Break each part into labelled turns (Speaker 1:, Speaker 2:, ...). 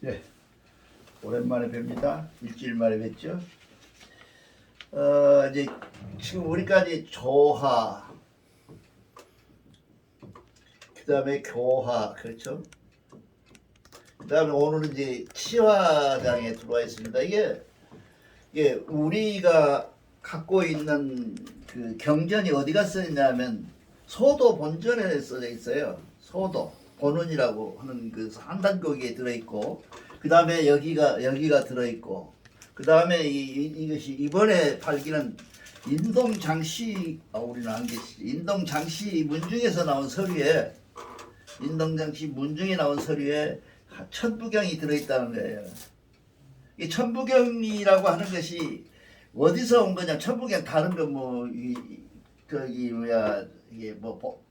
Speaker 1: 예, 오랜만에 뵙니다. 일주일 만에 뵙죠. 이제 지금 우리까지 조화, 그 다음에 교화, 그렇죠? 그 다음에 오늘은 이제 치화장에 들어와 있습니다. 이게 우리가 갖고 있는 그 경전이 어디가 쓰였냐면 소도 본전에 써져 있어요. 소도 본원이라고 하는 그 한단곡에 들어있고, 그 다음에 여기가 들어있고, 그 다음에 이것이 이번에 팔기는 인동장씨, 우리는 안 계시지. 인동장씨 문중에서 나온 서류에, 인동장씨 문중에 나온 서류에 천부경이 들어있다는 거예요. 이 천부경이라고 하는 것이 어디서 온 거냐? 천부경 다른 거 뭐 저기 뭐야 이게 뭐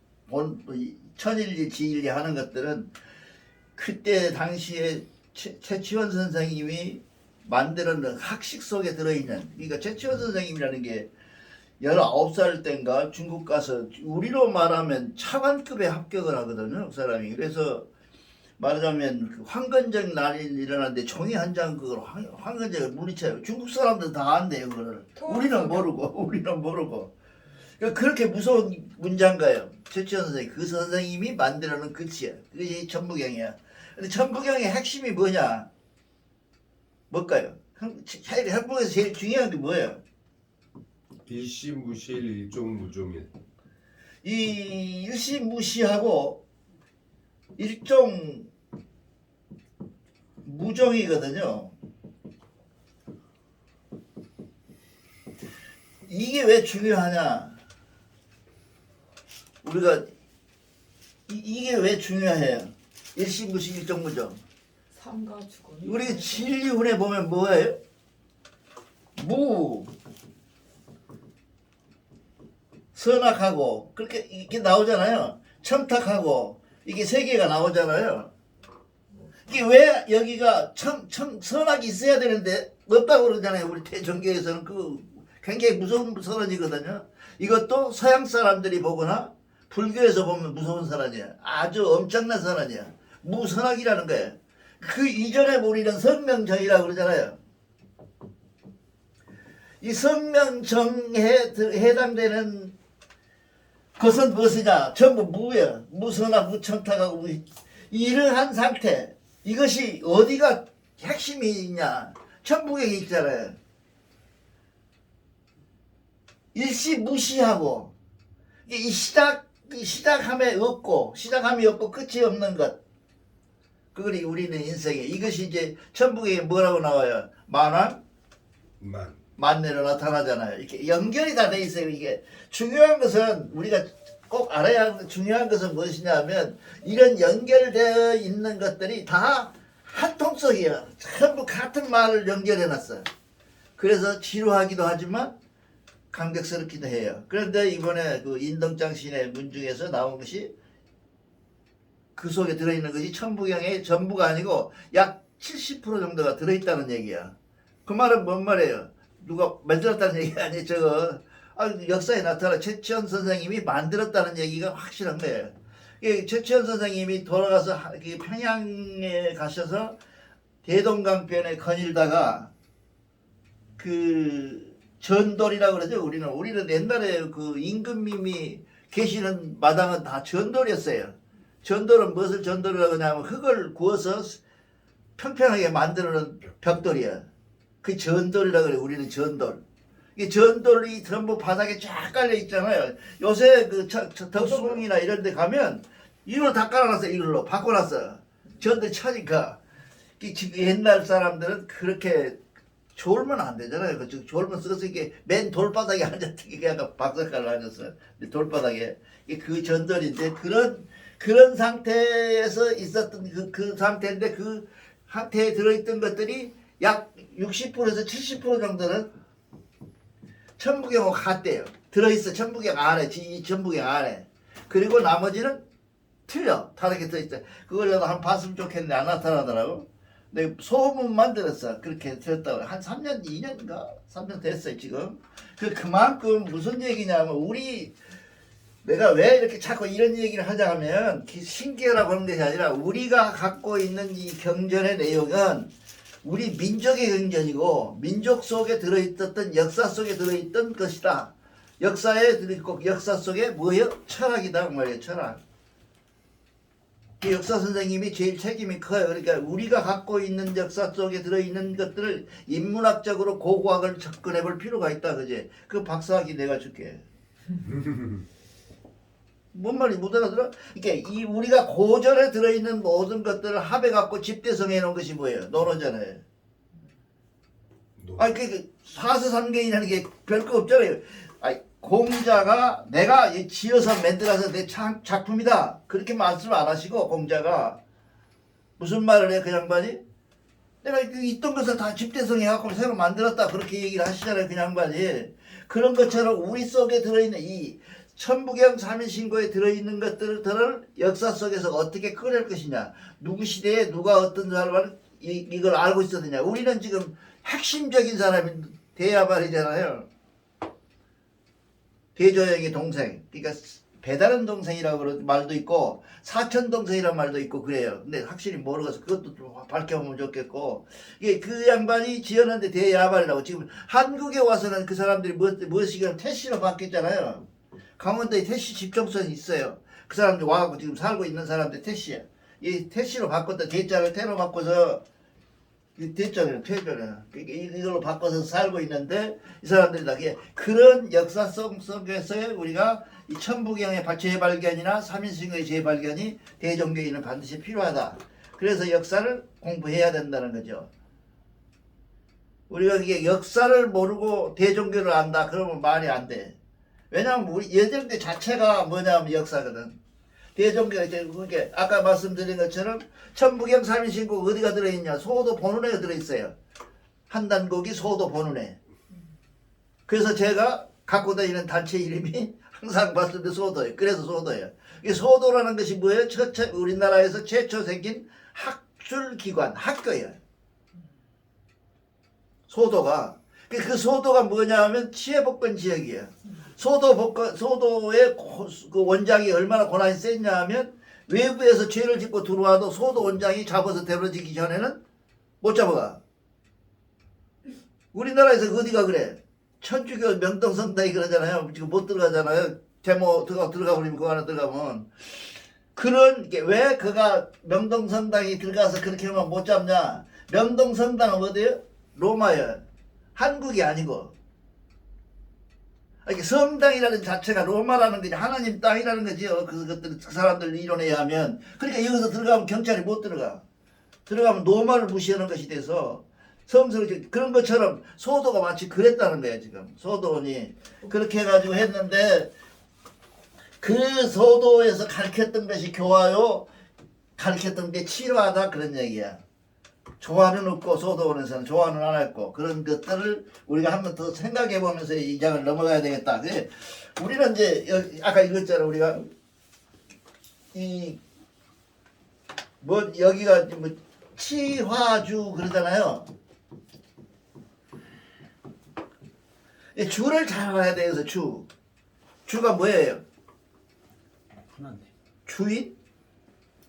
Speaker 1: 천일리 지일리 하는 것들은 그때 당시에 최치원 선생님이 만들어낸 학식 속에 들어있는, 그러니까 최치원 선생님이라는 게 19살 때인가 중국 가서 우리로 말하면 차관급에 합격을 하거든요, 그 사람이. 그래서 말하자면 그 황건적 날이 일어났는데 종이 한 장 그걸 황건적을 물리쳐요. 중국 사람들 다 안돼요, 그거를. 우리는 모르고. 그러니까 그렇게 무서운 문장가요. 최치원 선생님, 그 선생님이 만들어놓은 글씨야. 그게 천부경이야. 근데 천부경의 핵심이 뭐냐? 뭘까요? 한국에서 제일 중요한 게 뭐예요?
Speaker 2: 일시무시일 일종무종일.
Speaker 1: 이 일시무시하고 일종 무종이거든요. 이게 왜 중요하냐? 우리가 이게 왜 중요해요? 일시무시 일종무종.
Speaker 3: 삼가 주거니.
Speaker 1: 우리 진리훈에 보면 뭐예요? 무 선악하고 그렇게 이렇게 나오잖아요. 첨탁하고 이게 세 개가 나오잖아요. 이게 왜 여기가 선악이 있어야 되는데 없다고 그러잖아요. 우리 대종교에서는 그 굉장히 무서운 선언이거든요. 이것도 서양 사람들이 보거나 불교에서 보면 무서운 선언이야. 아주 엄청난 선언이야. 무선악이라는 거예요. 그 이전에 우리는 성명정이라고 그러잖아요. 이 성명정에 해당되는 것은 무엇이냐? 전부 무야. 무선악, 무첨탁하고 이러한 상태. 이것이 어디가 핵심이 있냐? 천부경에 있잖아요. 일시무시하고 이 시작함이 없고 끝이 없는 것. 그거이 우리는 인생에 이것이 이제 천부경에 뭐라고 나와요? 만내로 나타나잖아요. 이렇게 연결이 다 돼 있어요. 이게 중요한 것은 우리가 꼭 알아야 하는 중요한 것은 무엇이냐면 이런 연결되어 있는 것들이 다 한 통속이에요. 전부 같은 말을 연결해 놨어요. 그래서 지루하기도 하지만 감격스럽기도 해요. 그런데 이번에 그 인동장 시인의 문중에서 나온 것이 그 속에 들어있는 것이 천부경의 전부가 아니고 약 70% 정도가 들어있다는 얘기야. 그 말은 뭔 말이에요? 누가 만들었다는 얘기 아니에요. 저거 역사에 나타나 최치원 선생님이 만들었다는 얘기가 확실한 거예요. 최치원 선생님이 돌아가서 평양에 가셔서 대동강변에 거닐다가 그 전돌이라고 그러죠. 우리는 옛날에 그 임금님이 계시는 마당은 다 전돌이었어요. 전돌은 무엇을 전돌이라고 하냐면 흙을 구워서 평평하게 만들어놓은 벽돌이야. 그 전돌이라고 그래. 우리는 전돌. 이 전돌이 전부 바닥에 쫙 깔려 있잖아요. 요새 그 덕수궁이나 이런 데 가면 이걸로 다 깔아놨어. 이걸로 바꿔놨어. 전돌 차니까. 옛날 사람들은 그렇게 졸면 안 되잖아요. 졸면 써서 이게 맨 돌바닥에 앉았던 게 약간 박석가를 앉았어요. 돌바닥에. 그 전돌인데 그런 상태에서 있었던 그 상태인데 그 상태에 들어있던 것들이 약 60%에서 70% 정도는 천부경하고 같대요. 들어있어. 천부경 안에. 이 천부경 안에. 그리고 나머지는 틀려. 다르게 들어있어. 그걸 내가 한번 봤으면 좋겠는데 안 나타나더라고. 근데 소문만 들었어. 그렇게 들었다고. 한 3년, 2년인가? 3년 됐어요, 지금. 그만큼 무슨 얘기냐면, 우리 내가 왜 이렇게 자꾸 이런 얘기를 하자 하면 신기하라고 하는 것이 아니라 우리가 갖고 있는 이 경전의 내용은 우리 민족의 경전이고 민족 속에 들어있었던 역사 속에 들어있던 것이다. 역사에 들어있고 역사 속에 뭐예요? 철학이다 그 말이에요. 철학. 그 역사 선생님이 제일 책임이 커요. 그러니까 우리가 갖고 있는 역사 속에 들어있는 것들을 인문학적으로 고고학을 접근해 볼 필요가 있다. 그지? 그 박사학위 내가 줄게. 뭔 말이 못 알아들어? 그러니까 이 우리가 고전에 들어있는 모든 것들을 합해 갖고 집대성해 놓은 것이 뭐예요? 논어잖아요. 아니 그 사서삼계인이라는 게 별거 없잖아요. 아니 공자가 내가 지어서 만들어서 내 작품이다 그렇게 말씀 안 하시고 공자가 무슨 말을 해 그 양반이? 내가 있던 것을 다 집대성해 갖고 새로 만들었다 그렇게 얘기를 하시잖아요 그 양반이. 그런 것처럼 우리 속에 들어있는 이 천부경 삼인신고에 들어있는 것들을 역사 속에서 어떻게 꺼낼 것이냐, 누구 시대에 누가 어떤 사람을 이걸 알고 있었느냐. 우리는 지금 핵심적인 사람이 대야발이잖아요. 대조영의 동생, 그러니까 배다른 동생이라고 그런 말도 있고 사촌 동생이란 말도 있고 그래요. 근데 확실히 모르겠어. 그것도 좀 밝혀보면 좋겠고. 이게 그 양반이 지었는데 대야발이라고. 지금 한국에 와서는 그 사람들이 무엇이건 택시로 바뀌었잖아요. 강원도에 택시 집정선이 있어요. 그 사람들 와갖고 지금 살고 있는 사람들 택시야. 이 택시로 바꿨다. 대자를 태로 바꿔서 대자를 퇴조를 이걸로 바꿔서 살고 있는데 이 사람들이 다 그런 역사성 속에서 우리가 이 천부경의 재발견이나 삼인승의 재발견이 대종교에는 반드시 필요하다. 그래서 역사를 공부해야 된다는 거죠. 우리가 이게 역사를 모르고 대종교를 안다 그러면 말이 안 돼. 왜냐하면 우리 예전대 자체가 뭐냐면 역사거든. 대종교가 이제 그게 아까 말씀드린 것처럼 천부경 삼인신고 어디가 들어있냐? 소도 본운에 들어있어요. 한단곡이 소도 본운에. 그래서 제가 갖고 다니는 단체 이름이 항상 봤을 때 소도예요. 그래서 소도예요. 이 소도라는 것이 뭐예요? 우리나라에서 최초 생긴 학술기관, 학교예요. 소도가. 그 소도가 뭐냐 하면 치해복권 지역이에요. 소도의 그 원장이 얼마나 고난이 셌냐 하면 외부에서 죄를 짓고 들어와도 소도 원장이 잡아서 데려지기 전에는 못 잡아가. 우리나라에서 어디가 그래? 천주교 명동성당이 그러잖아요. 지금 못 들어가잖아요. 제모 들어가 버리면 그 안에 들어가면. 그런 게 왜 그가 명동성당이 들어가서 그렇게 하면 못 잡냐? 명동성당은 어디예요? 로마예요. 한국이 아니고. 성당이라는 자체가 로마라는 게 하나님 땅이라는 거지요. 그 사람들 이론에 의하면. 그러니까 여기서 들어가면 경찰이 못 들어가. 들어가면 노마를 무시하는 것이 돼서 성스럽게 그런 것처럼 소도가 마치 그랬다는 거예요. 지금 소도원이 그렇게 해가지고 했는데 그 소도에서 가르쳤던 것이 교화요. 가르쳤던 게 치료하다 그런 얘기야. 조화는 없고 소도원에서는 조화는 안 했고 그런 것들을 우리가 한번 더 생각해 보면서 이 장을 넘어가야 되겠다. 그래 우리는 이제 아까 읽었잖아 우리가 이 뭐 여기가 뭐 치화주 그러잖아요. 이 주를 잘 알아야 돼서 주가 뭐예요?
Speaker 2: 하나님.
Speaker 1: 주인?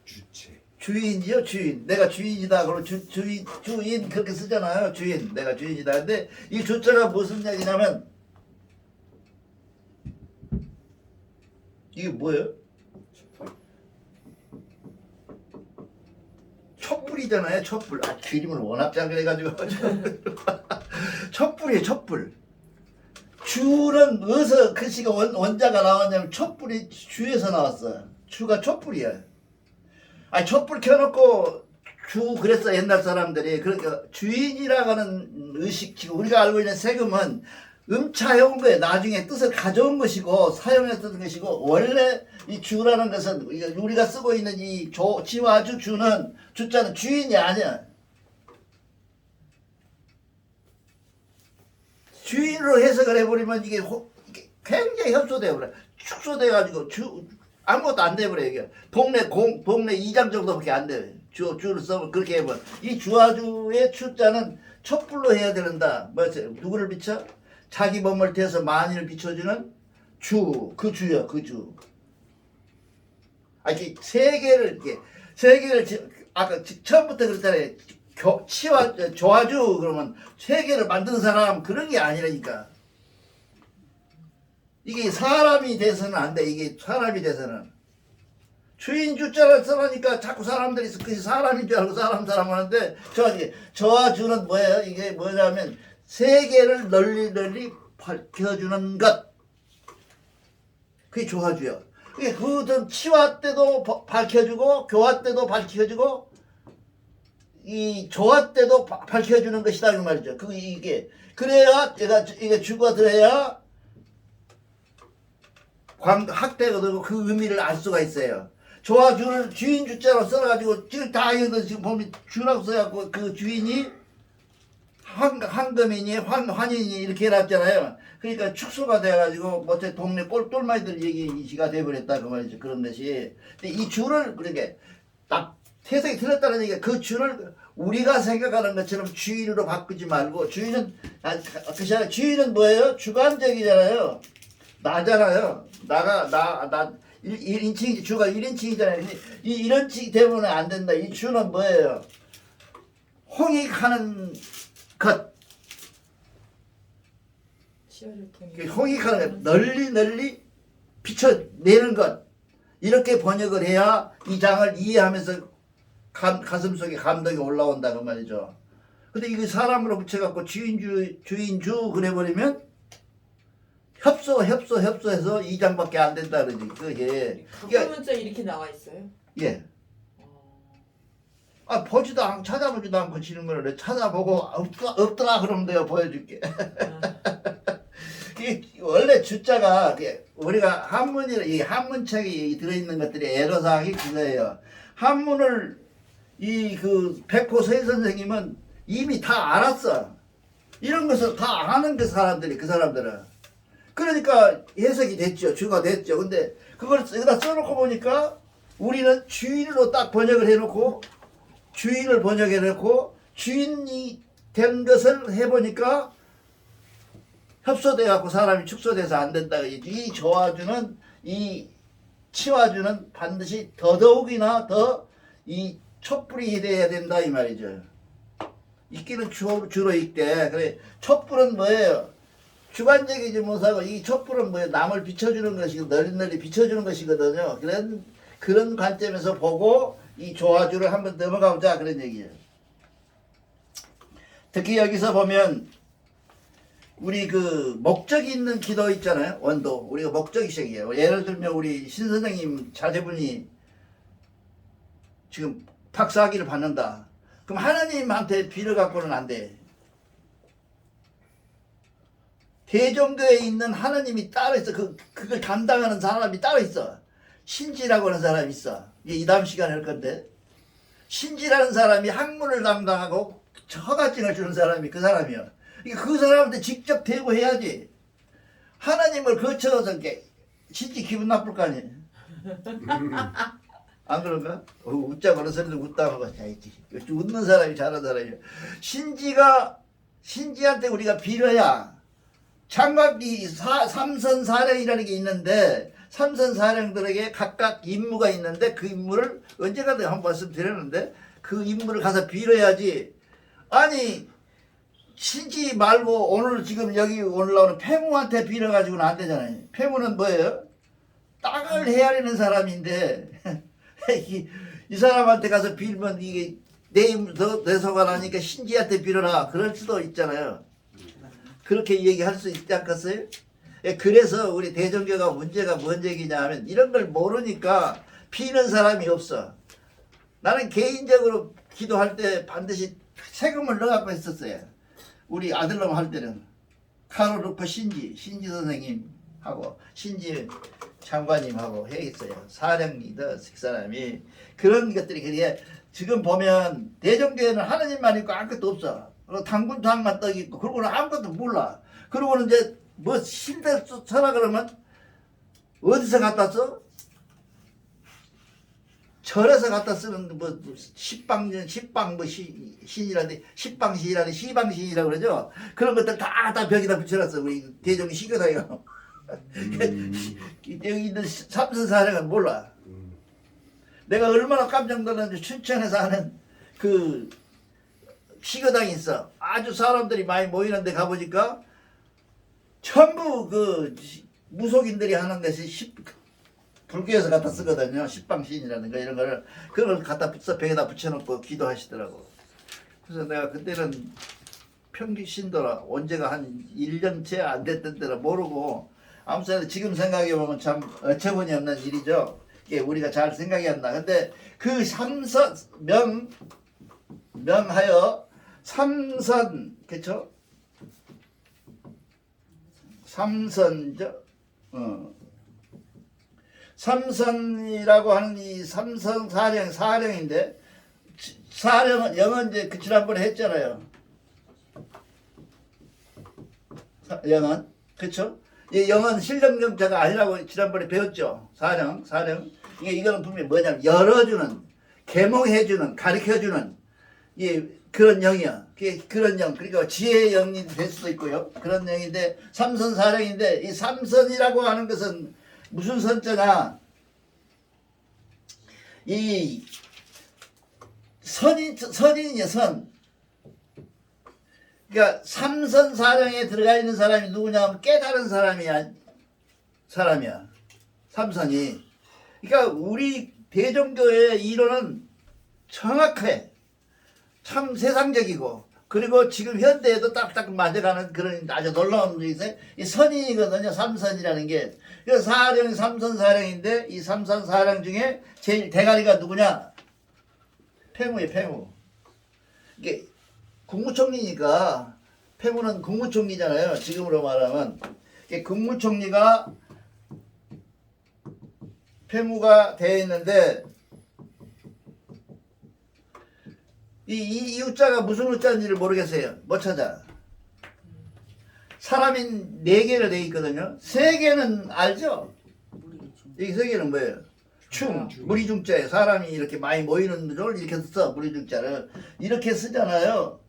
Speaker 2: 주체.
Speaker 1: 주인이요, 주인. 내가 주인이다. 그럼 주인 그렇게 쓰잖아요. 주인. 내가 주인이다. 근데 이 주자가 무슨 얘기냐면 이게 뭐예요? 촛불이잖아요. 촛불. 아, 그림을 워낙 잘 그래가지고 촛불이에요. 촛불. 주는 어디서 글씨가 원자가 나왔냐면 촛불이 주에서 나왔어요. 주가 촛불이에요. 아니 촛불 켜놓고 주 그랬어 옛날 사람들이. 그러니까 주인이라고 하는 의식 지금 우리가 알고 있는 세금은 음차해온 거예요. 나중에 뜻을 가져온 것이고 사용했던 것이고 원래 이 주라는 것은 우리가 쓰고 있는 이 지와주 주는 주자는 주인이 아니야. 주인으로 해석을 해버리면 이게 굉장히 협소돼 버려. 축소돼가지고 아무것도 안 돼버려 이게. 동네 이장 정도밖에 안 돼. 주를 써면 그렇게 해버려. 이 주와주의 추자는 촛불로 해야 된다. 뭐 누구를 비춰? 자기 몸을 태워서 만인을 비춰주는 그 주요, 그 주. 아, 이게 세계를 아까 처음부터 그랬잖아요. 치와 조아주 그러면 세계를 만드는 사람 그런 게 아니라니까. 이게 사람이 돼서는 안 돼. 이게 사람이 돼서는. 주인 주자를 써놓으니까 자꾸 사람들이 그 사람인 줄 알고 사람 하는데 저아주는 뭐예요? 이게 뭐냐면 세계를 널리 밝혀주는 것. 그게 조아주요. 그 치화 때도 밝혀주고 교화 때도 밝혀주고 이 조화 때도 밝혀주는 것이다 이 말이죠. 이게 그래야 이게 주가 들어야 학대가 되고 그 의미를 알 수가 있어요. 조아주를 주인 주자로 써가지고 지금 다 이거 지금 보면 주라고 써갖고 그 주인이 황금이니 환인이 이렇게 해놨잖아요. 그러니까 축소가 돼가지고 뭐 동네 똘마이들 얘기가 돼버렸다 그 말이죠. 그런 것이. 근데 이 주를 그렇게 딱 해석이 틀렸다는 얘기가 그 주를 우리가 생각하는 것처럼 주인으로 바꾸지 말고 주인은 주인은 뭐예요? 주관적이잖아요. 나잖아요. 나 1인칭이지 주가 1인칭이잖아요. 이 1인칭 때문에 안 된다. 이 주는 뭐예요? 홍익하는 것.
Speaker 3: 치아를 통해
Speaker 1: 홍익하는 것. 널리 비춰내는 것. 이렇게 번역을 해야 이 장을 이해하면서 가슴속에 감동이 올라온다 그 말이죠. 근데 이거 사람으로 붙여갖고 주인주 그래버리면 협소해서 2장밖에 안 된다 그러지. 그게
Speaker 3: 각종 문자 이렇게 나와 있어요?
Speaker 1: 예. 보지도 않고 찾아보지도 않고 지는 거를 찾아보고 없더라 그러면 내가 보여줄게. 이게 원래 주자가 우리가 이 한문책이 들어있는 것들이 애로사항이 그거예요. 한문을 백호세 선생님은 이미 다 알았어. 이런 것을 다 아는 그 사람들은. 그러니까 해석이 됐죠. 주가 됐죠. 근데 그걸 여기다 써놓고 보니까 우리는 주인으로 딱 번역을 해놓고 주인을 번역해놓고 주인이 된 것을 해보니까 협소돼갖고 사람이 축소돼서 안 된다. 이 조아주는 이 치와주는 반드시 더더욱이나 더 이 촛불이 돼야 된다 이 말이죠. 있기는 주로 있대. 그래 촛불은 뭐예요? 주관적이지 못하고 이 촛불은 뭐예요? 남을 비춰주는 것이고 널리 비춰주는 것이거든요. 그런 관점에서 보고 이 조아주를 한번 넘어가보자 그런 얘기예요. 특히 여기서 보면 우리 그 목적이 있는 기도 있잖아요. 원도 우리가 목적의식이에요. 예를 들면 우리 신 선생님 자제분이 지금 박사학위를 받는다. 그럼 하나님한테 빌어 갖고는 안 돼. 대종교에 있는 하나님이 따로 있어. 그걸 담당하는 사람이 따로 있어. 신지라고 하는 사람이 있어. 이게 이 다음 시간에 할 건데. 신지라는 사람이 학문을 담당하고 허가증을 주는 사람이 그 사람이야. 그 사람한테 직접 대고해야지. 하나님을 거쳐서 이렇게 신지 기분 나쁠 거 아니에요. 안 그런가? 웃자고 어느 소리도 웃다고 하지. 웃는 사람이 잘하는 사람이야. 신지한테 우리가 빌어야 장각이 삼선사령이라는 게 있는데 삼선사령들에게 각각 임무가 있는데 그 임무를 언제가도 한 말씀 드렸는데 그 임무를 가서 빌어야지. 아니 신지 말고 오늘 지금 여기 올라오는 폐무한테 빌어가지고는 안 되잖아요. 폐무는 뭐예요? 땅을 헤아리는 사람인데 이 사람한테 가서 빌면 이게 내 소가 나니까 신지한테 빌어라 그럴 수도 있잖아요. 그렇게 얘기할 수 있지 않겠어요? 그래서 우리 대종교가 문제가 뭔 얘기냐 하면 이런 걸 모르니까 피는 사람이 없어. 나는 개인적으로 기도할 때 반드시 세금을 넣어갖고 했었어요. 우리 아들놈 할 때는 카로 루퍼 신지 선생님하고 신지 장관님하고 했어요. 사령리더 식사람이 그런 것들이 그게 지금 보면 대종교에는 하나님만 있고 아무것도 없어. 당군장만 떡 있고 그러고는 아무것도 몰라. 그러고는 이제 뭐 신들 써라 그러면 어디서 갖다 써? 절에서 갖다 쓰는 뭐 십방 뭐 신이라는데 시방신이라고 그러죠. 그런 것들 다 벽에다 붙여놨어. 우리 대종이 시교사가 여기 있는 삼선사령은 몰라. 내가 얼마나 깜짝 놀랐는지 춘천에서 하는 그 시거당이 있어. 아주 사람들이 많이 모이는데 가보니까 전부 그 무속인들이 하는 것이 불교에서 갖다 쓰거든요. 십방신이라든가 이런 거를 그걸 갖다 벽에다 붙여놓고 기도하시더라고. 그래서 내가 그때는 평기신도라 언제가 한 1년 채 안 됐던 때라 모르고 아무튼 지금 생각해보면 참 어처구니 없는 일이죠. 이게 우리가 잘 생각이 안 나. 근데 그 삼선 명하여 삼선 그쵸? 삼선죠. 삼선이라고 하는 이 삼선 사령인데 사령은 영은 이제 그 지난번에 했잖아요. 영은 그쵸? 이 영은 실력명자가 아니라고 지난번에 배웠죠. 사령 이거는 분명히 뭐냐면 열어주는 계몽해주는 가르쳐주는 그런 영이야. 그런 영 그러니까 지혜의 영이 될 수도 있고요. 그런 영인데 삼선사령인데 이 삼선이라고 하는 것은 무슨 선자냐? 이 선인이야 선. 그러니까 삼선사령에 들어가 있는 사람이 누구냐 하면 깨달은 사람이야. 삼선이. 그러니까 우리 대종교의 이론은 정확해. 참 세상적이고 그리고 지금 현대에도 딱딱 맞아가는 그런 아주 놀라운 분이세요. 이 선인이거든요. 삼선이라는 게. 그래서 사령이 삼선사령인데 이 삼선사령 중에 제일 대가리가 누구냐? 폐무예요. 폐무. 이게 국무총리니까 폐무는 국무총리잖아요. 지금으로 말하면 국무총리가 폐무가 되어 있는데 이 우자가 무슨 우자인지를 모르겠어요. 못 찾아. 사람이 4개로 되어 있거든요. 3개는 알죠? 이 3개는 뭐예요? 무리중자예요. 사람이 이렇게 많이 모이는 걸 이렇게 써. 무리중자를 이렇게 쓰잖아요.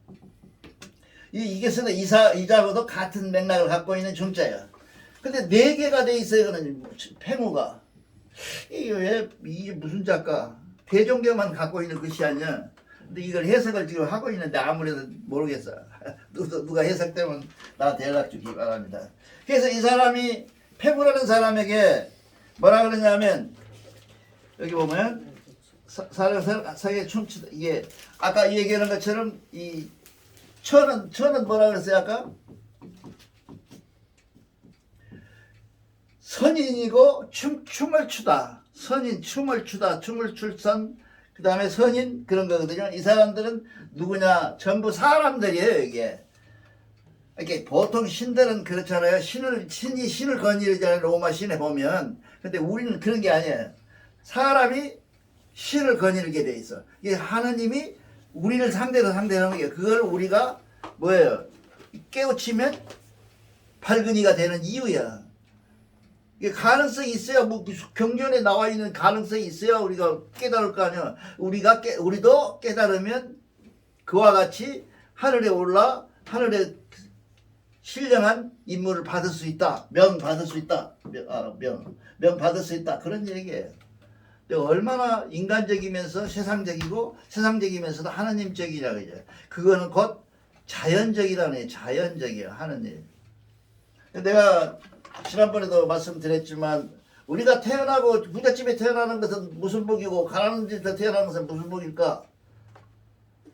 Speaker 1: 이게 쓰는 이자고도 같은 맥락을 갖고 있는 중자예요. 근데 4개가 돼 있어요. 그는 폐무가. 이게 무슨 작가? 대종교만 갖고 있는 것이 아니야. 근데 이걸 해석을 지금 하고 있는데 아무래도 모르겠어. 누가 해석되면 나한테 연락 주기 바랍니다. 그래서 이 사람이 폐무라는 사람에게 뭐라 그러냐면 여기 보면 사령사의 춤추다. 이게 아까 얘기하는 것처럼 이 천은 뭐라 그랬어요 아까? 선인이고 춤을 추다. 선인 춤을 추다. 춤을 출선 그 다음에 선인 그런 거거든요. 이 사람들은 누구냐? 전부 사람들이에요 이게. 이렇게 보통 신들은 그렇잖아요. 신이 신을 거느리잖아요. 로마 신에 보면. 근데 우리는 그런 게 아니에요. 사람이 신을 거느리게 돼 있어. 이게 하느님이 우리를 상대로 하는 게 그걸 우리가 뭐예요? 깨우치면 발근이가 되는 이유야. 이게 가능성이 있어야 뭐 경전에 나와 있는 가능성이 있어야 우리가 깨달을 거 아니야. 우리도 깨달으면 그와 같이 하늘에 올라 하늘에 신령한 인물을 받을 수 있다. 명 받을 수 있다. 명 받을 수 있다. 그런 얘기예요. 얼마나 인간적이면서 세상적이면서도 하느님적이라고 이제 그거는 곧 자연적이라네. 자연적이야 하느님. 내가 지난번에도 말씀드렸지만 우리가 태어나고 부잣집에 태어나는 것은 무슨 복이고 가난한 집에 태어나는 것은 무슨 복일까?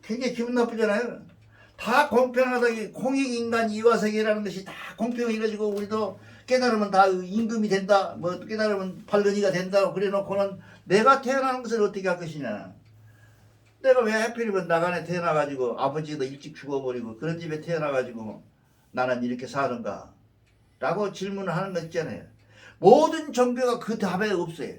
Speaker 1: 굉장히 기분 나쁘잖아요. 다 공평하다. 공익인간 이화세계라는 것이 다 공평해가지고 우리도 깨달으면 다 임금이 된다. 뭐 깨달으면 발근이가 된다. 그래놓고는 내가 태어나는 것을 어떻게 할 것이냐. 내가 왜 하필이면 나간에 태어나가지고 아버지도 일찍 죽어버리고 그런 집에 태어나가지고 나는 이렇게 사는가 라고 질문을 하는 거 있잖아요. 모든 종교가 그 답에 없어요.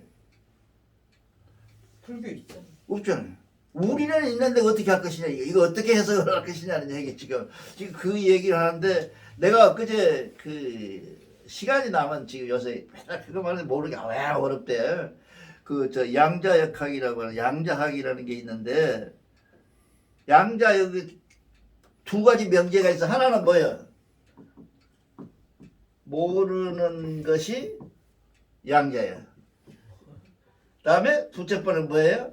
Speaker 3: 불교 있잖아요.
Speaker 1: 없잖아요. 우리는 있는데 어떻게 할 것이냐. 이거 어떻게 해석을 할 것이냐는 얘기 지금 그 얘기를 하는데 내가 그제 그 시간이 남은 지금 요새 맨날 그거 말하는데 모르게 왜 어렵대. 저 양자역학이라고 하는 양자학이라는 게 있는데 양자역이 2가지 명제가 있어. 하나는 뭐예요? 모르는 것이 양자야. 다음에 둘째 번은 뭐예요?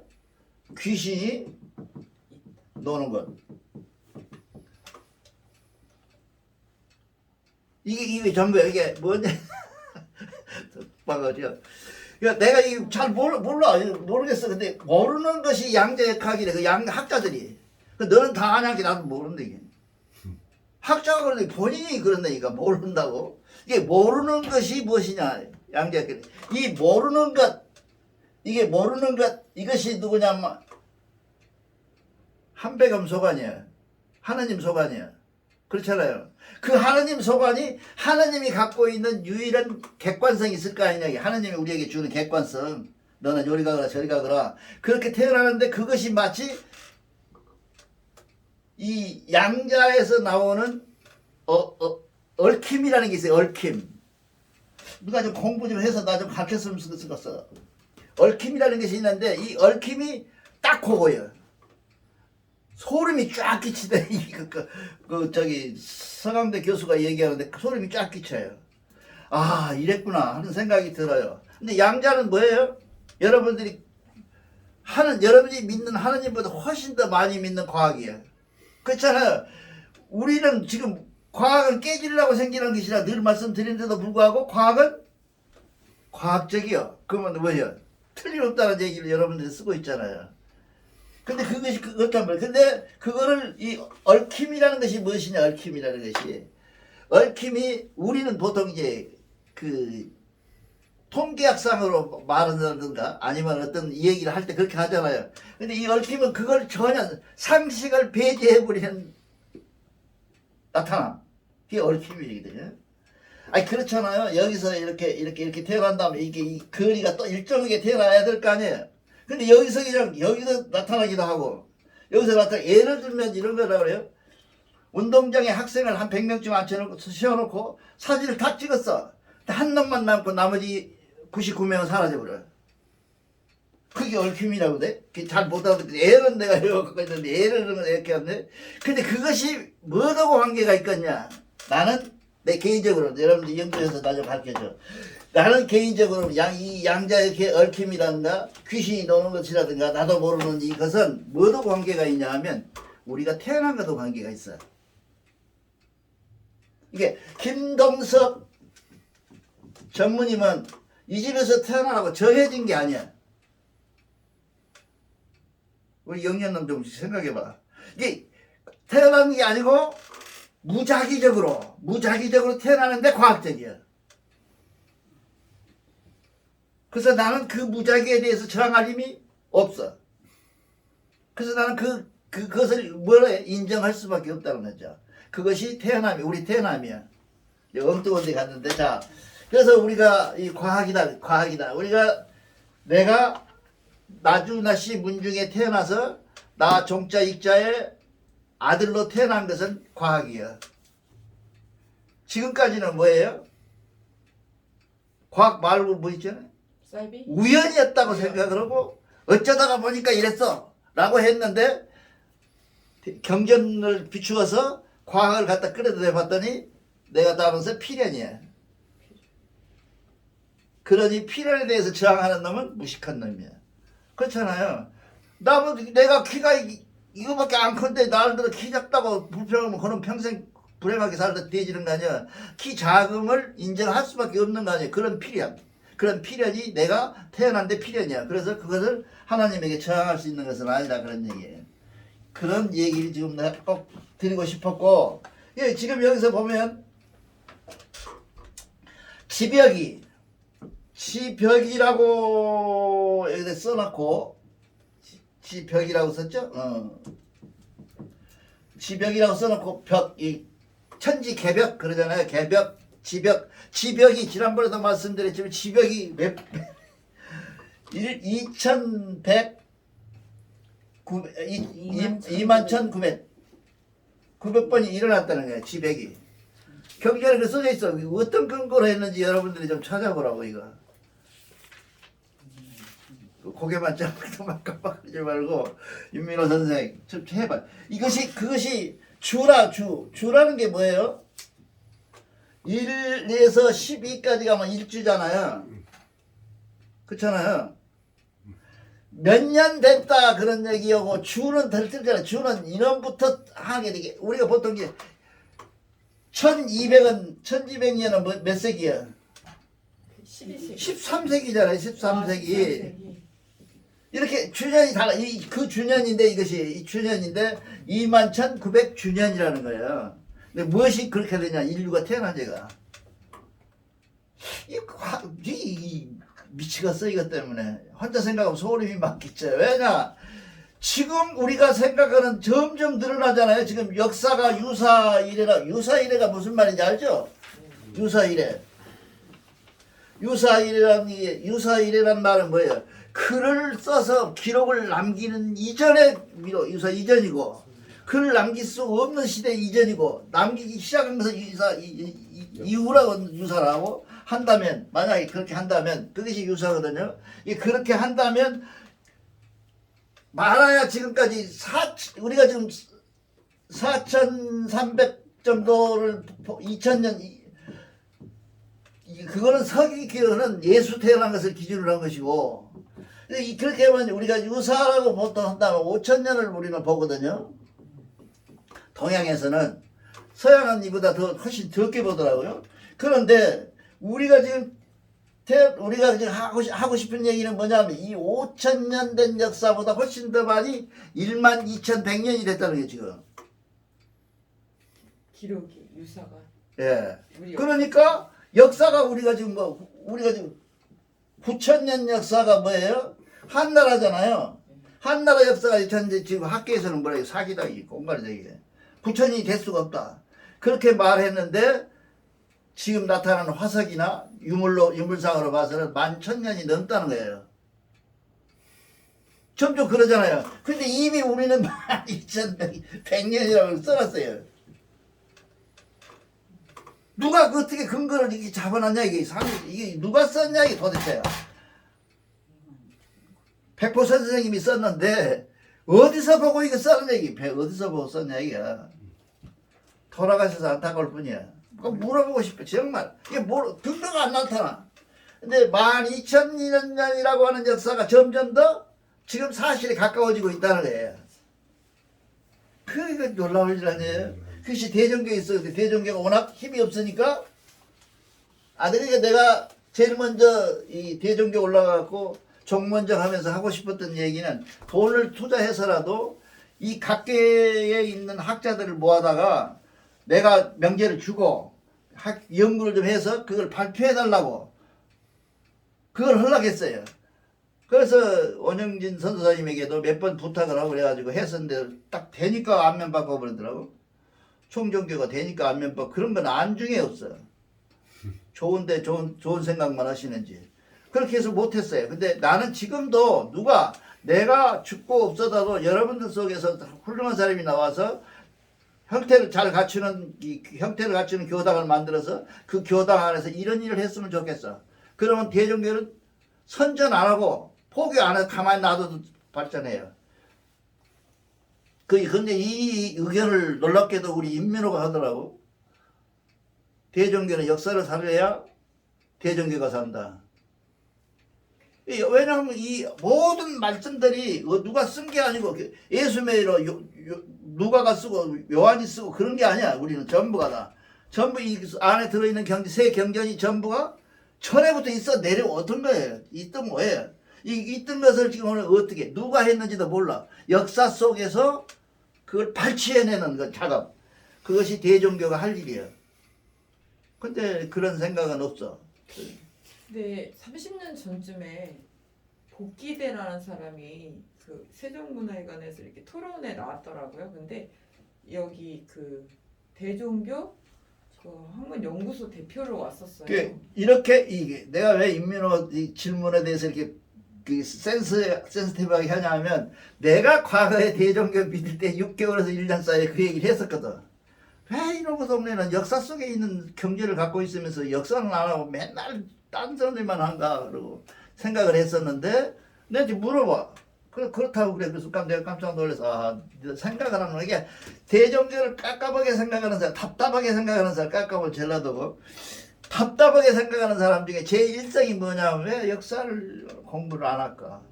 Speaker 1: 귀신이 노는 것. 이게 전부야. 이게 뭐냐? 봐가지고. 그러니까 내가 이게 잘 몰라 모르겠어. 근데 모르는 것이 양자역학이래. 그 학자들이. 그 너는 다 아냐게 나도 모르는데 이게. 학자가 그러는데 본인이 그런다니까 모른다고. 이게 모르는 것이 무엇이냐? 양자역학. 이 모르는 것, 이게 모르는 것, 이것이 누구냐면 한백음 소관이야. 하느님 소관이야. 그렇잖아요. 그 하느님 소관이 하느님이 갖고 있는 유일한 객관성이 있을 거 아니냐. 하느님이 우리에게 주는 객관성. 너는 요리 가거라 저리 가거라. 그렇게 태어나는데 그것이 마치 이 양자에서 나오는 얽힘이라는 게 있어요. 얽힘. 누가 좀 공부 좀 해서 나 좀 가르쳤으면 좋겠어. 얽힘이라는 것이 있는데 이 얽힘이 딱 그거예요. 소름이 쫙 끼치대. 저기 서강대 교수가 얘기하는데 소름이 쫙 끼쳐요. 아 이랬구나 하는 생각이 들어요. 근데 양자는 뭐예요? 여러분들이 여러분이 믿는 하느님보다 훨씬 더 많이 믿는 과학이에요. 그렇잖아요. 우리는 지금 과학은 깨지려고 생기는 것이라 늘 말씀드리는데도 불구하고 과학은 과학적이요. 그러면 뭐예요? 틀림없다는 얘기를 여러분들이 쓰고 있잖아요. 근데 그것이 그렇단 말이에요. 근데 그거를 이 얽힘이라는 것이 무엇이냐? 얽힘이라는 것이 얽힘이 우리는 보통 이제 그 통계학상으로 말한다든가 아니면 어떤 이 얘기를 할 때 그렇게 하잖아요. 근데 이 얽힘은 그걸 전혀 상식을 배제해버리는 나타남. 그게 얽힘이거든요. 아니 그렇잖아요. 여기서 이렇게 태어난다면 이게 이 거리가 또 일정하게 태어나야 될 거 아니에요. 근데 여기서 그냥 여기서 나타나기도 하고 여기서 예를 들면 이런 거라 그래요. 운동장에 학생을 한 100명쯤 앉혀놓고 세워놓고 사진을 다 찍었어. 한 놈만 남고 나머지 99명은 사라져버려요. 그게 얽힘이라고 돼? 잘 못 알아듣고 애는 내가 이러고 있는데 애를 이렇게 하는데 근데 그것이 뭐하고 관계가 있겠냐. 나는 내 개인적으로 여러분들 연구해서 나 좀 가르쳐줘. 나는 개인적으로 이 양자의 얽힘이라든가 귀신이 노는 것이라든가 나도 모르는 이것은 뭐도 관계가 있냐 하면 우리가 태어난 것도 관계가 있어요. 이게 김동석 전무님은 이 집에서 태어나라고 정해진 게 아니야. 우리 영년놈 좀 생각해봐. 이게 태어난 게 아니고 무작위적으로 태어나는데 과학적이야. 그래서 나는 그 무작위에 대해서 저항할 힘이 없어. 그래서 나는 그것을 뭐라 인정할 수밖에 없다는 거죠. 그것이 태어남이 우리 태어남이야. 엉뚱한 데 갔는데 자 그래서 우리가 이 과학이다. 내가 나주나씨 문중에 태어나서 나 종자 익자의 아들로 태어난 것은 과학이야. 지금까지는 뭐예요? 과학 말고 뭐 있잖아요?
Speaker 3: 사이비?
Speaker 1: 우연이었다고 생각을 하고 어쩌다가 보니까 이랬어 라고 했는데 경전을 비추어서 과학을 갖다 끌어내 봤더니 내가 따면서 필연이야. 그러니 필연에 대해서 저항하는 놈은 무식한 놈이야. 그렇잖아요. 내가 키가 이거밖에 안 큰데 나름대로 키 작다고 불평하면 그는 평생 불행하게 살다 뒤지는 거 아니야. 키 작음을 인정할 수밖에 없는 거 아니야. 그런 필연이 내가 태어난데 필연이야. 그래서 그것을 하나님에게 저항할 수 있는 것은 아니다. 그런 얘기예요. 그런 얘기를 지금 내가 꼭 드리고 싶었고 예, 지금 여기서 보면 지벽이라고 여기다 써놓고 지벽이라고 썼죠? 지벽이라고 써놓고 천지개벽 그러잖아요. 개벽, 지벽이 지난번에도 말씀드렸지만 지벽이 21,900번이 일어났다는 거예요. 지벽이. 경전에 그 써져 있어. 어떤 근거로 했는지 여러분들이 좀 찾아보라고 이거. 고개만 짱만 깜빡하지 말고 윤민호 선생 좀 해봐. 그것이 주라는 게 뭐예요? 1에서 12까지 가면 1주잖아요. 그렇잖아요. 몇 년 됐다 그런 얘기하고 주는 덜 틀잖아요. 주는 인원부터 하게 되게 우리가 보통 이제 1200은 1200년은 몇 세기야?
Speaker 3: 12세기.
Speaker 1: 13세기잖아요. 13세기. 이렇게 주년이 달라. 그 주년인데 이것이 이 주년인데 21,900주년이라는 거예요. 근데 무엇이 그렇게 되냐? 인류가 태어난 지가 이 미치겠어 이것 때문에 혼자 생각하면 소름이 막히죠. 왜냐? 지금 우리가 생각하는 점점 늘어나잖아요. 지금 역사가 유사이래가 무슨 말인지 알죠? 유사이래란 말은 뭐예요? 글을 써서 기록을 남기는 이전의 유사 이전이고 글을 남길 수 없는 시대 이전이고 남기기 시작한 것은 이후라고 유사라고 한다면 만약에 그렇게 한다면 그것이 유사거든요. 그렇게 한다면 말아야 지금까지 우리가 지금 4,300 정도를 2000년 그거는 서기기로는 예수 태어난 것을 기준으로 한 것이고 그렇게 하면 우리가 유사라고 보통 한다면 5,000년을 우리는 보거든요. 동양에서는 서양은 이보다 훨씬 적게 보더라고요. 그런데 우리가 지금 하고 싶은 얘기는 뭐냐면 이 5,000년 된 역사보다 훨씬 더 많이 12,100년이 됐다는 게 지금.
Speaker 3: 기록이 유사가.
Speaker 1: 예. 그러니까 역사가 우리가 지금 9,000년 역사가 뭐예요? 한나라잖아요. 한나라 역사가 현재 지금 학계에서는 뭐래요? 사기당이 공갈이다. 9,000년이 될 수가 없다. 그렇게 말했는데 지금 나타나는 화석이나 유물상으로 봐서는 11,000년이 넘다는 거예요. 점점 그러잖아요. 근데 이미 우리는 12,100년이라고 써놨어요. 누가 어떻게 근거를 이렇게 잡아놨냐 이게 누가 썼냐 이게 도대체야. 백보 선생님이 썼는데 어디서 보고 이거 썼냐 이게 어디서 보고 썼냐 이게 돌아가셔서 안타까울 뿐이야. 물어보고 싶어 정말 이게 근거가 안 나타나. 근데 12,000년이라고 하는 역사가 점점 더 지금 사실에 가까워지고 있다는 거예요. 그러니까 놀라울 일 아니에요. 그것이 대종교에 있었는데 대종교가 워낙 힘이 없으니까 그러니까 내가 제일 먼저 이 대종교 올라가고 종문정 하면서 하고 싶었던 얘기는 돈을 투자해서라도 이 각계에 있는 학자들을 모아다가 내가 명제를 주고 연구를 좀 해서 그걸 발표해달라고 그걸 하려고 했어요. 그래서 원영진 선교사님에게도 몇 번 부탁을 하고 그래가지고 했었는데 딱 되니까 안면 바꿔버리더라고. 총종교가 되니까 안면법 그런 건 안중에 없어. 좋은데 좋은 생각만 하시는지 그렇게 해서 못했어요. 근데 나는 지금도 내가 죽고 없어도 여러분들 속에서 훌륭한 사람이 나와서 형태를 갖추는 교당을 만들어서 그 교당 안에서 이런 일을 했으면 좋겠어. 그러면 대종교는 선전 안 하고 포기 안 해서 가만히 놔둬도 발전해요. 근데 이 의견을 놀랍게도 우리 임민호가 하더라고. 대종교는 역사를 살려야 대종교가 산다. 왜냐하면 이 모든 말씀들이 누가 쓴 게 아니고 예수매로 누가가 쓰고 요한이 쓰고 그런 게 아니야. 우리는 전부가 다. 전부 이 안에 들어있는 새 경전이 전부가 전에부터 있어 내려오던 거예요. 있던 거예요. 있던 것을 지금 오늘 어떻게 누가 했는지도 몰라. 역사 속에서 그걸 발췌해내는 그 작업. 그것이 대종교가 할 일이에요. 근데 그런 생각은 없어.
Speaker 3: 근데 30년 전쯤에 복기대라는 사람이 그 세종문화회관에서 이렇게 토론에 나왔더라고요. 근데 여기 그 대종교 그 한국 연구소 대표로 왔었어요.
Speaker 1: 이렇게 내가 왜 임민호 이 질문에 대해서 이렇게 센스티브하게 하냐면 내가 과거에 대종교 믿을 때 6개월에서 1년 사이에 그 얘기를 했었거든. 왜 이놈의 동네는 역사 속에 있는 경제를 갖고 있으면서 역사는 안 하고 맨날 딴 사람들만 한가 그러고 생각을 했었는데 내가 지금 물어봐. 그렇다고 그래. 그래서 내가 깜짝 놀라서 생각을 하는 이게 대종교를 깝깝하게 생각하는 사람, 답답하게 생각하는 사람, 깝깝하고 전라도고 답답하게 생각하는 사람 중에 제 일성이 뭐냐면 왜 역사를 공부를 안 할까?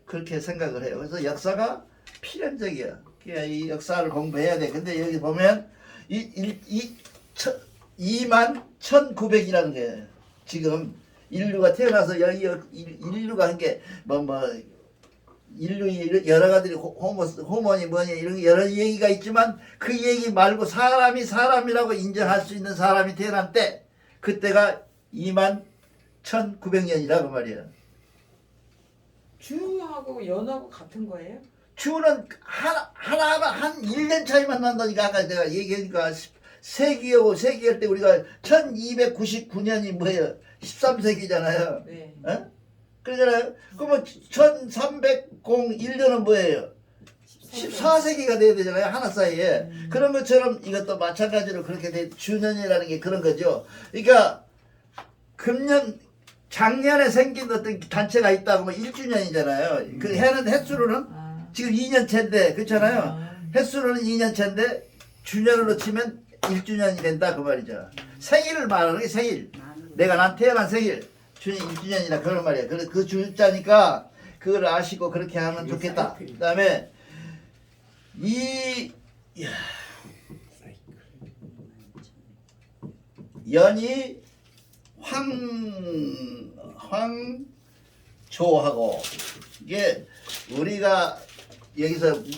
Speaker 1: 그렇게 생각을 해요. 그래서 역사가 필연적이야. 그러니까 이 역사를 공부해야 돼. 근데 여기 보면 2만 1900이라는 게 지금 인류가 태어나서 여기 인류가 한 게 인류 여러 가지 호모니 뭐니 이런 여러 얘기가 있지만 그 얘기 말고 사람이 사람이라고 인정할 수 있는 사람이 태어난 때 그때가 2만 1900년이라고 말이야.
Speaker 3: 주하고 연하고 같은 거예요?
Speaker 1: 주는 하나가 한 1년 차이만 난다니까. 아까 내가 얘기하니까 세기하고 세기할 때 우리가 1299년이 뭐예요? 13세기잖아요.
Speaker 3: 네.
Speaker 1: 어? 그러잖아요. 그러면 1301년은 뭐예요? 14세기가 돼야 되잖아요. 하나 사이에. 그런 것처럼 이것도 마찬가지로 그렇게 돼. 주년이라는 게 그런 거죠. 그러니까 작년에 생긴 어떤 단체가 있다고 하면 1주년이잖아요. 그 해는 횟수로는 지금 2년째인데 그렇잖아요. 횟수로는 2년째인데 주년으로 치면 1주년이 된다 그 말이죠. 생일을 말하는 게 생일. 내가 난 태어난 생일. 주년 1주년이라 그런 말이야. 그 주자니까 그걸 아시고 그렇게 하면 좋겠다. 그 다음에 연이 황조하고 이게 우리가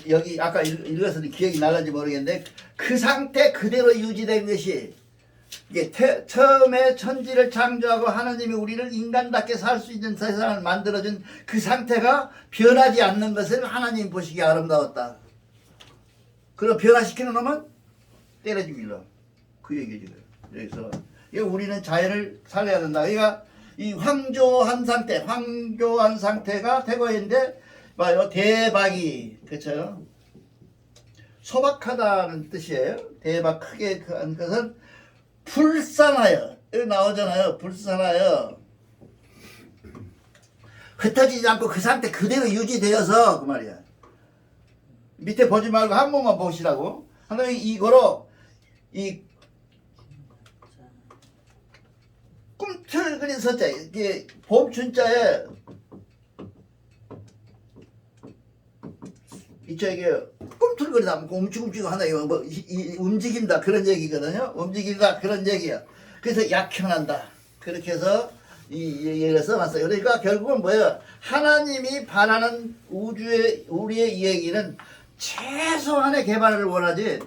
Speaker 1: 여기 아까 읽어서 기억이 날는지 모르겠는데 그 상태 그대로 유지된 것이 이게 처음에 천지를 창조하고 하나님이 우리를 인간답게 살 수 있는 세상을 만들어준 그 상태가 변하지 않는 것을 하나님 보시기에 아름다웠다. 그럼 변화시키는 놈은 때려 죽이려. 그 얘기죠. 그래서 우리는 자연을 살려야 된다. 그러니까 이 황조한 상태가 태거인데 봐요. 대박이 그렇죠. 소박하다는 뜻이에요. 대박 크게 한 것은 불쌍하여. 여기 나오잖아요. 불쌍하여. 흩어지지 않고 그 상태 그대로 유지되어서 그 말이야. 밑에 보지 말고 한 번만 보시라고. 하나님 이거로 이 꿈틀거린 서자 이게 봄춘자에 이게 꿈틀거리다 움직임치고 하나 뭐 움직인다 그런 얘기거든요. 움직인다 그런 얘기야. 그래서 약현한다. 그렇게 해서 이 얘기를 써놨어요. 그러니까 결국은 뭐예요? 하나님이 바라는 우주의 우리의 이 얘기는 최소한의 개발을 원하지.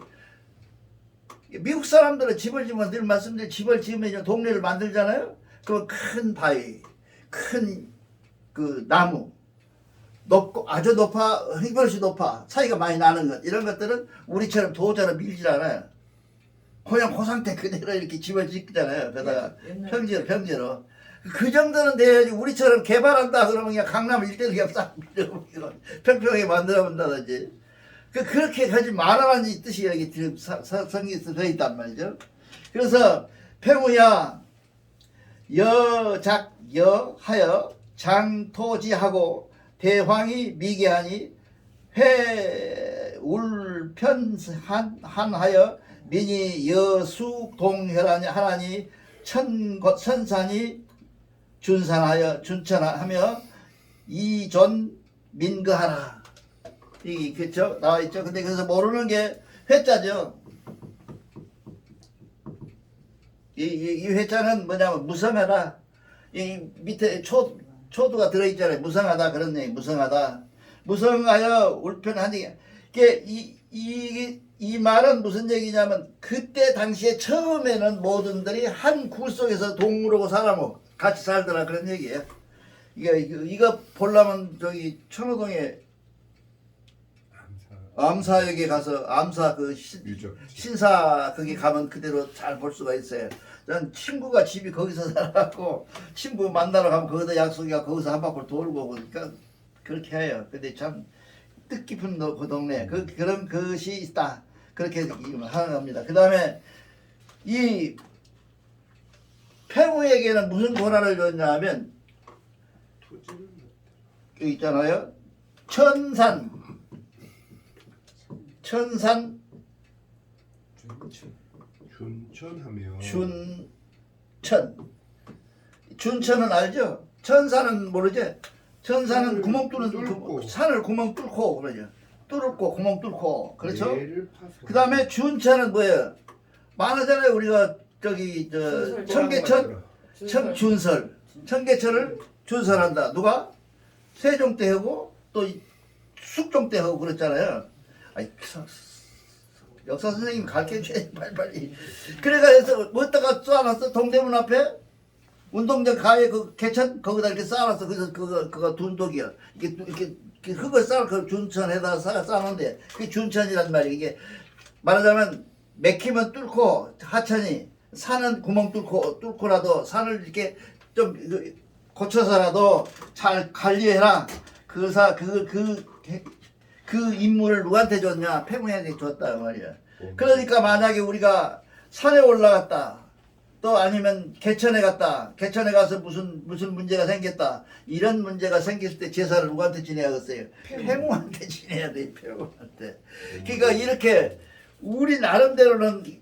Speaker 1: 미국 사람들은 집을 지으면 늘 말씀드린 집을 지으면 동네를 만들잖아요. 그럼 큰 바위, 큰 그 나무, 높고 아주 높아, 휘발시 높아, 차이가 많이 나는 것 이런 것들은 우리처럼 도저로 밀질 않아요. 그냥 그 상태 그대로 이렇게 집을 짓잖아요. 그러다가 평지로. 그 정도는 돼야지. 우리처럼 개발한다 그러면 그냥 강남 일대를 그냥 싹 밀어버리고 평평하게 만들어 본다든지. 그렇게 하지 말아라는 뜻이 여기 성경에 써 있단 말이죠. 그래서 평우야 여작여하여 장토지하고 대황이 미개하니 회울편한하여 민이 여수동혈하니 하나니 천산이 준산하며 이존 민거하라. 이게 그쵸? 나와 있죠. 근데 그래서 모르는 게 회자죠. 이 회자는 뭐냐면 무성하다. 이 밑에 초두가 들어있잖아요. 무성하다 그런 얘기. 무성하여 울편하니. 이 말은 무슨 얘기냐면 그때 당시에 처음에는 모든들이 한 굴 속에서 동물하고 사람하고 같이 살더라 그런 얘기예요. 이거 보려면 저기 천호동에 암사역에 가서 암사 그 신사 거기 가면 그대로 잘 볼 수가 있어요. 전 친구가 집이 거기서 살아갖고 친구 만나러 가면 거기다 약속이가 거기서 한 바퀴 돌고 그러니까 그렇게 해요. 근데 참 뜻깊은 그 동네 그런 것이 있다. 그렇게 하는 겁니다. 그 다음에 이 폐우에게는 무슨 권한을 줬냐 하면 여기 있잖아요. 천산
Speaker 2: 준천.
Speaker 4: 준천하면
Speaker 1: 준천은 알죠? 천산은 모르지? 천산은 구멍 뚫는
Speaker 4: 뚫고.
Speaker 1: 산을 구멍 뚫고 그러죠. 뚫고 구멍 뚫고 그렇죠?
Speaker 4: 매를 파서.
Speaker 1: 그 다음에 준천은 뭐예요? 말하잖아요. 우리가 저기 저 청계천 준설 청계천을 준설한다. 누가? 세종 때 하고 또 숙종 때 하고 그랬잖아요. 아이, 역사 선생님 가르쳐 줘야지 빨리빨리. 그래가 해서 어디다가 쌓아놨어? 동대문 앞에 운동장 가에 그 개천 거기다 이렇게 쌓아놨어. 그래서 그거 둔독이야. 이렇게 흙을 쌓아 그 준천에다 쌓아놓는데 그게 준천이란 말이야. 이게 말하자면 맥히면 뚫고 하천이 산은 구멍 뚫고라도 산을 이렇게 좀 고쳐서라도 잘 관리해라. 그 임무를 누구한테 줬냐? 폐무에게 줬다 말이야. 그러니까 만약에 우리가 산에 올라갔다, 또 아니면 개천에 갔다, 개천에 가서 무슨 문제가 생겼다, 이런 문제가 생겼을 때 제사를 누구한테 지내야겠어요? 폐무한테 지내야 돼, 폐무한테. 그러니까 이렇게 우리 나름대로는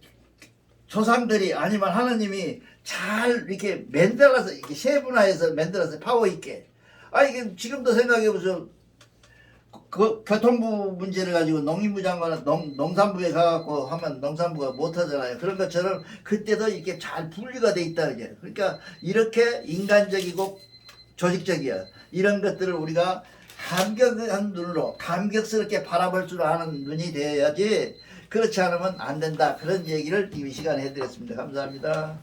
Speaker 1: 조상들이 아니면 하느님이 잘 이렇게 만들어서 이렇게 세분화해서 만들어서 파워 있게. 아 이게 지금도 생각해 보세요. 그 교통부 문제를 가지고 농림부 장관은 농산부에 가갖고 하면 농산부가 못하잖아요. 그런 것처럼 그때도 이렇게 잘 분리가 돼 있다 이제. 그러니까 이렇게 인간적이고 조직적이야. 이런 것들을 우리가 감격한 눈으로 감격스럽게 바라볼 줄 아는 눈이 되어야지. 그렇지 않으면 안 된다. 그런 얘기를 이 시간에 해드렸습니다. 감사합니다.